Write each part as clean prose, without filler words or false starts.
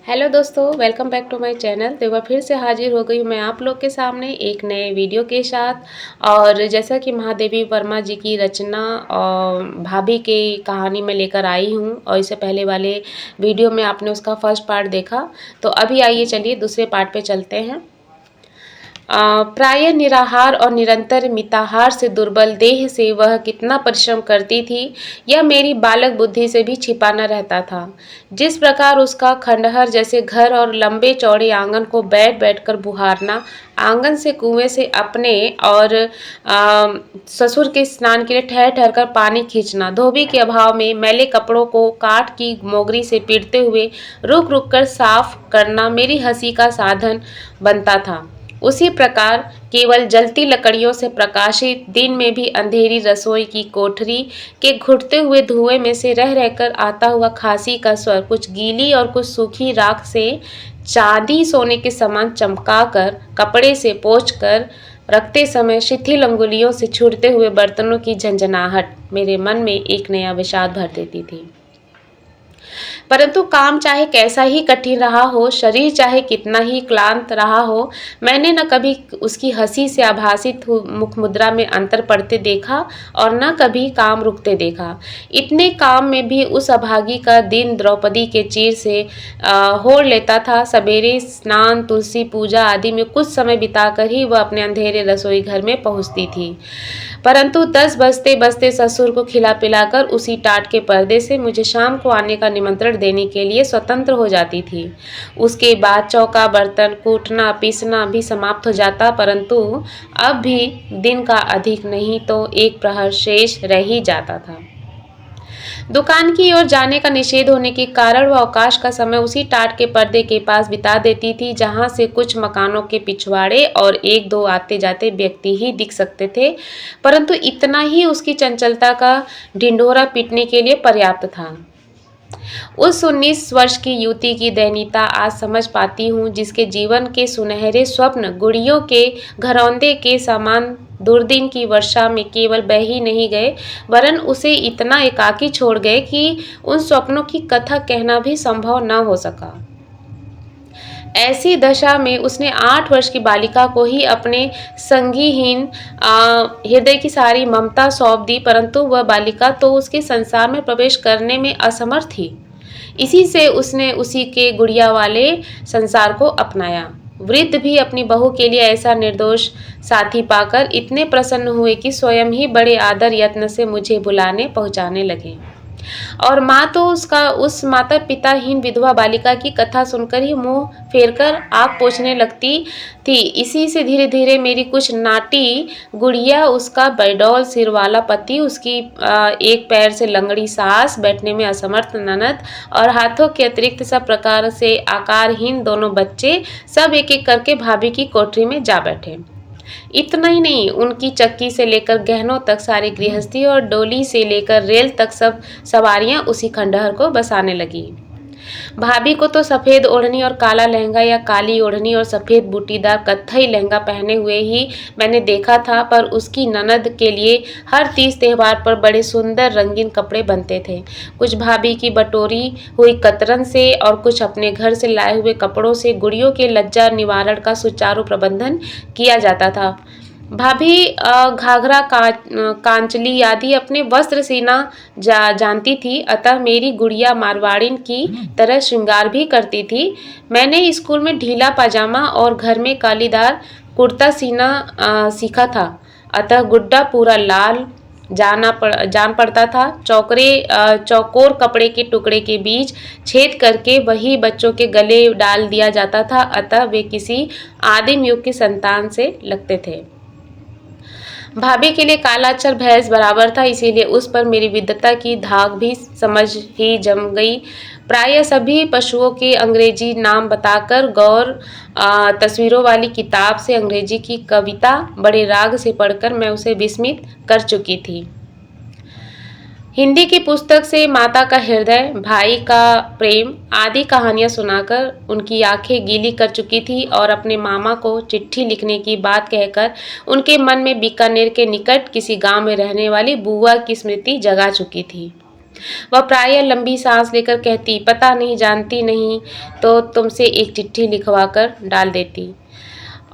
Hello दोस्तों, welcome back to my channel. तो एक बार फिर से हाजिर हो गई हूँ मैं आप लोग के सामने एक नए वीडियो के साथ। और जैसा कि महादेवी वर्मा जी की रचना और भाभी की कहानी में लेकर आई हूँ, और इससे पहले वाले वीडियो में आपने उसका फर्स्ट पार्ट देखा। तो अभी आइए चलिए दूसरे पार्ट पे चलते हैं। प्रायः निराहार और निरंतर मिताहार से दुर्बल देह से वह कितना परिश्रम करती थी, यह मेरी बालक बुद्धि से भी छिपा न रहता था। जिस प्रकार उसका खंडहर जैसे घर और लंबे चौड़े आंगन को बैठ बैठकर बुहारना, आंगन से कुएं से अपने और ससुर के स्नान के लिए ठहर ठहर कर पानी खींचना, धोबी के अभाव में मैले कपड़ों को काठ की मोगरी से पीटते हुए रुक रुक कर साफ करना मेरी हंसी का साधन बनता था। उसी प्रकार केवल जलती लकड़ियों से प्रकाशित दिन में भी अंधेरी रसोई की कोठरी के घुटते हुए धुएं में से रह रहकर आता हुआ खांसी का स्वर कुछ गीली और कुछ सूखी राख से चांदी सोने के समान चमकाकर कपड़े से पोंछकर रखते समय शिथिल अंगुलियों से छूटते हुए बर्तनों की झंझनाहट मेरे मन में एक नया विषाद भर देती थी। परंतु काम चाहे कैसा ही कठिन रहा हो, शरीर चाहे कितना ही क्लांत रहा हो, मैंने न कभी उसकी हंसी से आभासित मुख मुद्रा में अंतर पड़ते देखा और न कभी काम रुकते देखा। इतने काम में भी उस अभागी का दिन द्रौपदी के चीर से होड़ लेता था। सवेरे स्नान, तुलसी पूजा आदि में कुछ समय बिताकर ही वह अपने अंधेरे रसोई घर में पहुंचती थी। परंतु 10 बजते बजते ससुर को खिला पिलाकर उसी टाट के पर्दे से मुझे शाम को आने का निमंत्रण देने के लिए स्वतंत्र हो जाती थी। उसके बाद चौका बर्तन कूटना पीसना भी समाप्त हो जाता, परंतु अब भी दिन का अधिक नहीं तो एक प्रहर शेष रह ही जाता था। दुकान की ओर जाने का निषेध होने के कारण वह अवकाश का समय उसी टाट के पर्दे के पास बिता देती थी, जहां से कुछ मकानों के पिछवाड़े और एक दो आते जाते व्यक्ति ही दिख सकते थे, परंतु इतना ही उसकी चंचलता का ढिंढोरा पीटने के लिए पर्याप्त था। उस 19 वर्ष की युवती की दयनीयता आज समझ पाती हूँ, जिसके जीवन के सुनहरे स्वप्न गुड़ियों के घरौंदे के समान दुर्दिन की वर्षा में केवल बह ही नहीं गए, वरन उसे इतना एकाकी छोड़ गए कि उन स्वप्नों की कथा कहना भी संभव न हो सका। ऐसी दशा में उसने 8 वर्ष की बालिका को ही अपने संगीहीन हृदय की सारी ममता सौंप दी, परंतु वह बालिका तो उसके संसार में प्रवेश करने में असमर्थ थी। इसी से उसने उसी के गुड़िया वाले संसार को अपनाया। वृद्ध भी अपनी बहू के लिए ऐसा निर्दोष साथी पाकर इतने प्रसन्न हुए कि स्वयं ही बड़े आदर यत्न से मुझे बुलाने पहुंचाने लगे। और माँ तो उस माता पिताहीन विधवा बालिका की कथा सुनकर ही मुंह फेरकर आग पोंछने लगती थी। इसी से धीरे धीरे मेरी कुछ नाटी गुड़िया, उसका बैडौल सिर वाला पति, उसकी एक पैर से लंगड़ी सास, बैठने में असमर्थ ननद और हाथों के अतिरिक्त सब प्रकार से आकारहीन दोनों बच्चे, सब एक एक करके भाभी की कोठरी में जा बैठे। इतना ही नहीं, उनकी चक्की से लेकर गहनों तक सारी गृहस्थी और डोली से लेकर रेल तक सब सवारियां उसी खंडहर को बसाने लगी। भाभी को तो सफेद ओढ़नी और काला लहंगा या काली ओढ़नी और सफेद बूटीदार कत्थई लहंगा पहने हुए ही मैंने देखा था, पर उसकी ननद के लिए हर तीज त्योहार पर बड़े सुंदर रंगीन कपड़े बनते थे। कुछ भाभी की बटोरी हुई कतरन से और कुछ अपने घर से लाए हुए कपड़ों से गुड़ियों के लज्जा निवारण का सुचारू प्रबंधन किया जाता था। भाभी घाघरा कांचली आदि अपने वस्त्र सीना जानती थी, अतः मेरी गुड़िया मारवाड़िन की तरह श्रृंगार भी करती थी। मैंने स्कूल में ढीला पाजामा और घर में कालीदार कुर्ता सीना सीखा था, अतः गुड्डा पूरा लाल जान पड़ता था। चौकोर कपड़े के टुकड़े के बीच छेद करके वही बच्चों के गले डाल दिया जाता था, अतः वे किसी आदिम युग की संतान से लगते थे। भाभी के लिए काला अक्षर भैंस बराबर था, इसीलिए उस पर मेरी विद्वता की धाक भी समझ ही जम गई। प्रायः सभी पशुओं के अंग्रेजी नाम बताकर गौर तस्वीरों वाली किताब से अंग्रेजी की कविता बड़े राग से पढ़कर मैं उसे विस्मित कर चुकी थी। हिंदी की पुस्तक से माता का हृदय, भाई का प्रेम आदि कहानियां सुनाकर उनकी आंखें गीली कर चुकी थी और अपने मामा को चिट्ठी लिखने की बात कहकर उनके मन में बीकानेर के निकट किसी गांव में रहने वाली बुआ की स्मृति जगा चुकी थी। वह प्रायः लंबी सांस लेकर कहती, पता नहीं, जानती नहीं तो तुमसे एक चिट्ठी लिखवा कर डाल देती।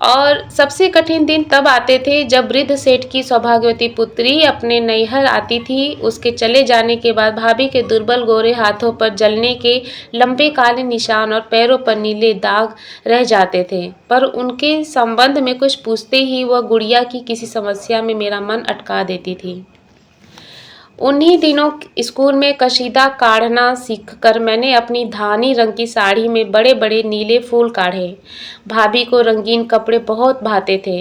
और सबसे कठिन दिन तब आते थे जब वृद्ध सेठ की सौभाग्यवती पुत्री अपने नैहर आती थी। उसके चले जाने के बाद भाभी के दुर्बल गोरे हाथों पर जलने के लंबे काले निशान और पैरों पर नीले दाग रह जाते थे। पर उनके संबंध में कुछ पूछते ही वह गुड़िया की किसी समस्या में मेरा मन अटका देती थी। उन्हीं दिनों स्कूल में कशीदा काढ़ना सीखकर मैंने अपनी धानी रंग की साड़ी में बड़े बड़े नीले फूल काढ़े। भाभी को रंगीन कपड़े बहुत भाते थे।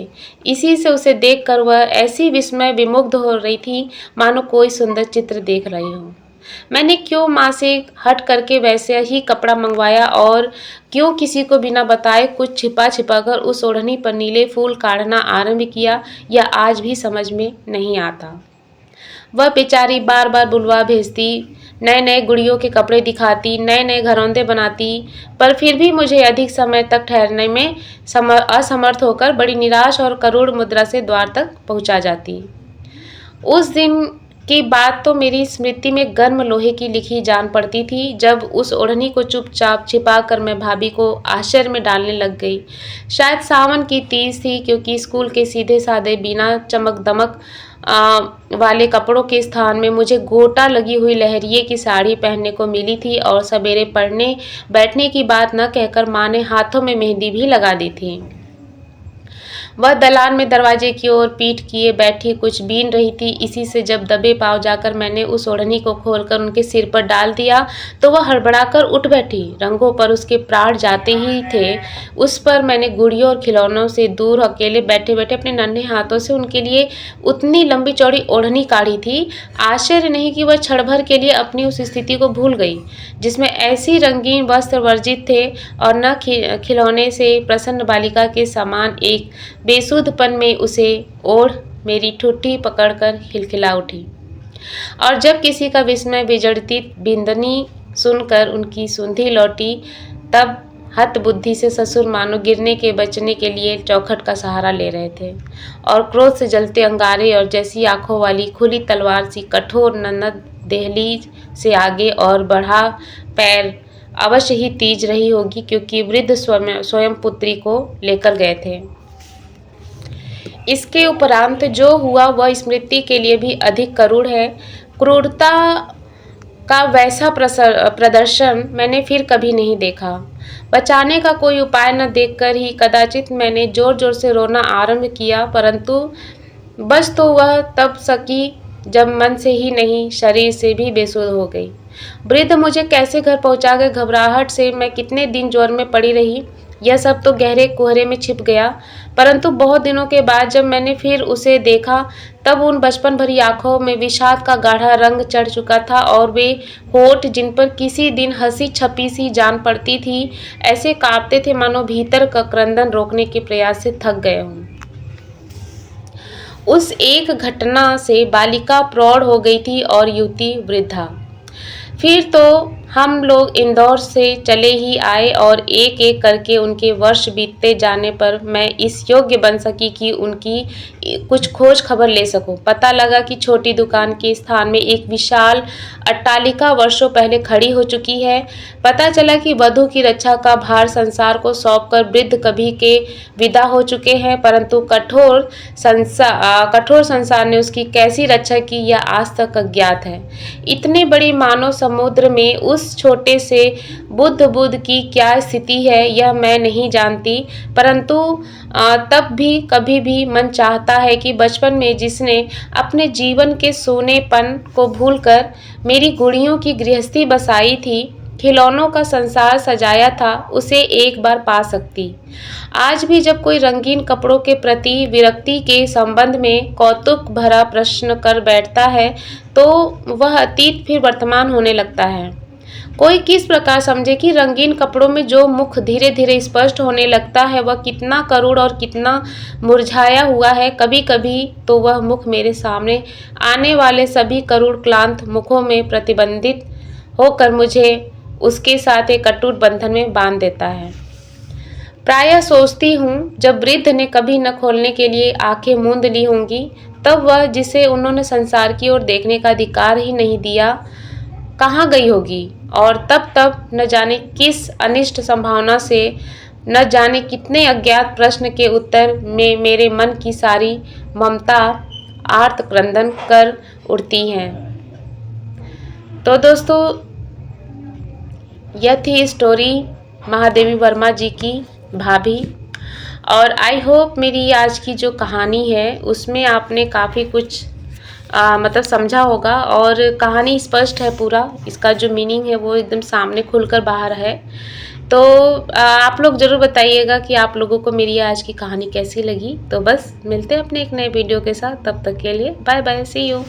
इसी से उसे देखकर वह ऐसी विस्मय विमुग्ध हो रही थी मानो कोई सुंदर चित्र देख रही हो। मैंने क्यों माँ से हट करके वैसे ही कपड़ा मंगवाया और क्यों किसी को बिना बताए कुछ छिपा छिपा कर उस ओढ़नी पर नीले फूल काढ़ना आरंभ किया, यह आज भी समझ में नहीं आता। वह बेचारी बार बार बुलवा भेजती, नए नए गुड़ियों के कपड़े दिखाती, नए नए घरौंदे बनाती, पर फिर भी मुझे अधिक समय तक ठहरने में असमर्थ होकर बड़ी निराश और करुण मुद्रा से द्वार तक पहुंचा जाती। उस दिन की बात तो मेरी स्मृति में गर्म लोहे की लिखी जान पड़ती थी, जब उस ओढ़नी को चुपचाप छिपा कर मैं भाभी को आश्चर्य में डालने लग गई। शायद सावन की तीज थी, क्योंकि स्कूल के सीधे साधे बिना चमक दमक वाले कपड़ों के स्थान में मुझे गोटा लगी हुई लहरिये की साड़ी पहनने को मिली थी और सवेरे पढ़ने बैठने की बात न कहकर माँ ने हाथों में मेहंदी भी लगा दी थी। वह दलान में दरवाजे की ओर पीठ किए बैठी कुछ बीन रही थी। इसी से जब दबे पांव जाकर मैंने उस ओढ़नी को खोलकर उनके सिर पर डाल दिया तो वह हड़बड़ाकर उठ बैठी। रंगों पर उसके प्राण जाते ही थे। उस पर मैंने गुड़ियों और खिलौनों से दूर अकेले बैठे बैठे अपने नन्हे हाथों से उनके लिए उतनी लंबी चौड़ी ओढ़नी काढ़ी थी। आश्चर्य नहीं कि वह क्षण भर के लिए अपनी उस स्थिति को भूल गई जिसमें ऐसी रंगीन वस्त्र वर्जित थे और न खिलौने से प्रसन्न बालिका के समान एक बेसुधपन में उसे ओढ़ मेरी ठुड्डी पकड़कर खिलखिला उठी। और जब किसी का विस्मय विजड़ती बिंदनी सुनकर उनकी सुंधी लौटी, तब हत बुद्धि से ससुर मानो गिरने के बचने के लिए चौखट का सहारा ले रहे थे और क्रोध से जलते अंगारे और जैसी आंखों वाली खुली तलवार सी कठोर ननद दहलीज से आगे और बढ़ा पैर अवश्य ही तीज रही होगी, क्योंकि वृद्ध स्वयं पुत्री को लेकर गए थे। इसके उपरांत जो हुआ वह स्मृति के लिए भी अधिक करुण है। क्रूरता का वैसा प्रदर्शन मैंने फिर कभी नहीं देखा। बचाने का कोई उपाय न देखकर ही कदाचित मैंने जोर जोर से रोना आरंभ किया, परंतु बच तो वह तब सकी जब मन से ही नहीं शरीर से भी बेसुध हो गई। वृद्ध मुझे कैसे घर पहुंचा गए, घबराहट से मैं कितने दिन ज्वर में पड़ी रही, यह सब तो गहरे कोहरे में छिप गया। परंतु बहुत दिनों के बाद जब मैंने फिर उसे देखा तब उन बचपन भरी आंखों में विषाद का गाढ़ा रंग चढ़ चुका था और वे होठ जिन पर किसी दिन हंसी छपी सी जान पड़ती थी ऐसे कांपते थे मानो भीतर का क्रंदन रोकने के प्रयास से थक गए हों। उस एक घटना से बालिका प्रौढ़ हो गई थी और युवती वृद्धा। फिर तो हम लोग इंदौर से चले ही आए और एक एक करके उनके वर्ष बीतते जाने पर मैं इस योग्य बन सकी कि उनकी कुछ खोज खबर ले सकूं। पता लगा कि छोटी दुकान के स्थान में एक विशाल अट्टालिका वर्षों पहले खड़ी हो चुकी है। पता चला कि वधू की रक्षा का भार संसार को सौंपकर वृद्ध कभी के विदा हो चुके हैं, परंतु कठोर संसार ने उसकी कैसी रक्षा की यह आज तक अज्ञात है। इतने बड़ी मानव समुद्र में उस छोटे से बुद्ध की क्या स्थिति है यह मैं नहीं जानती, परंतु तब भी कभी भी मन चाहता है कि बचपन में जिसने अपने जीवन के सोनेपन को भूलकर मेरी गुड़ियों की गृहस्थी बसाई थी, खिलौनों का संसार सजाया था, उसे एक बार पा सकती। आज भी जब कोई रंगीन कपड़ों के प्रति विरक्ति के संबंध में कौतुक भरा प्रश्न कर बैठता है तो वह अतीत फिर वर्तमान होने लगता है। कोई किस प्रकार समझे कि रंगीन कपड़ों में जो मुख धीरे धीरे स्पष्ट होने लगता है वह कितना करुण और कितना मुरझाया हुआ है। कभी कभी तो वह मुख मेरे सामने आने वाले सभी करुण क्लांत मुखों में प्रतिबंधित होकर मुझे उसके साथ एक अटूट बंधन में बांध देता है। प्रायः सोचती हूँ जब वृद्ध ने कभी न खोलने के लिए आंखें मूंद ली होंगी, तब वह जिसे उन्होंने संसार की ओर देखने का अधिकार ही नहीं दिया, कहाँ गई होगी, और तब तब न जाने किस अनिष्ट संभावना से, न जाने कितने अज्ञात प्रश्न के उत्तर में मेरे मन की सारी ममता आर्त क्रंदन कर उठती हैं। तो दोस्तों, यह थी स्टोरी महादेवी वर्मा जी की भाभी। और आई होप मेरी आज की जो कहानी है उसमें आपने काफ़ी कुछ मतलब समझा होगा, और कहानी स्पष्ट है, पूरा इसका जो मीनिंग है वो एकदम सामने खुलकर बाहर है। तो आप लोग ज़रूर बताइएगा कि आप लोगों को मेरी आज की कहानी कैसी लगी। तो बस मिलते हैं अपने एक नए वीडियो के साथ, तब तक के लिए बाय बाय, सी यू।